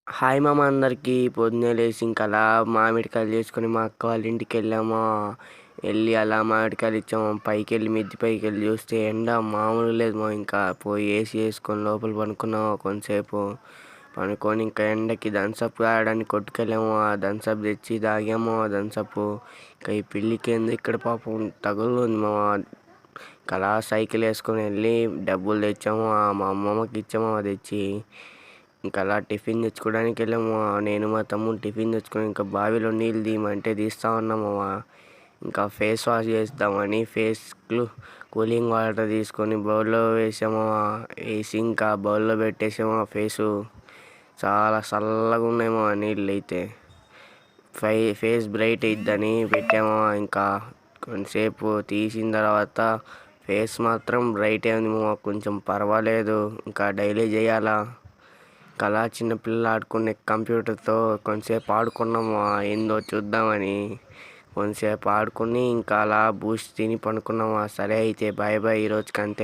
Hi మామ అందరికి. పొద్దున్నే లేసి ఇంక అలా మామిడికాయలు చేసుకొని మా అక్క వాళ్ళ ఇంటికి వెళ్ళాము. వెళ్ళి అలా మామిడికాయలు ఇచ్చాము. పైకి వెళ్ళి మిద్ది పైకి వెళ్ళి చూస్తే ఎండ మామూలు లేదు. మా ఇంకా పోయి ఏసీ వేసుకొని లోపల పనుకున్నాము. కొంతసేపు పనుకొని ఇంకా ఎండకి థమ్సప్ తాగడానికి కొట్టుకెళ్ళాము. ఆ థమ్సప్ తెచ్చి తాగాము. ఆ థమ్సప్ ఇంకా ఈ పిల్లికి ఏంది ఇక్కడ పాపం తగులుంది మా. అలా సైకిల్ వేసుకొని వెళ్ళి డబ్బులు తెచ్చాము. మా అమ్మమ్మకి ఇచ్చాము. అది తెచ్చి ఇంకా అలా టిఫిన్ తెచ్చుకోవడానికి వెళ్ళాము. నేను మా తమ్ముడు టిఫిన్ తెచ్చుకొని ఇంకా బావిలో నీళ్ళు తీయమంటే తీస్తూ ఉన్నాము. ఇంకా ఫేస్ వాష్ చేద్దామని కూలింగ్ వాటర్ తీసుకొని బౌల్లో వేసాము. వేసి ఇంకా బౌల్లో పెట్టేసాము. ఫేసు చాలా చల్లగా ఉన్నాయేమో నీళ్ళు అయితే. ఫేస్ బ్రైట్ అయిద్దని పెట్టాము. ఇంకా కొంతసేపు తీసిన తర్వాత ఫేస్ మాత్రం బ్రైట్ అయింది. కొంచెం పర్వాలేదు. ఇంకా డైలీ చేయాలా. అలా చిన్నపిల్లలు ఆడుకునే కంప్యూటర్తో కొంతసేపు ఆడుకున్నాము. ఏందో చూద్దామని కొంతసేపు ఆడుకుని ఇంకా అలా బూస్ట్ తిని పడుకున్నాము. సరే అయితే బాయ్ బాయ్, ఈరోజుకి అంతే.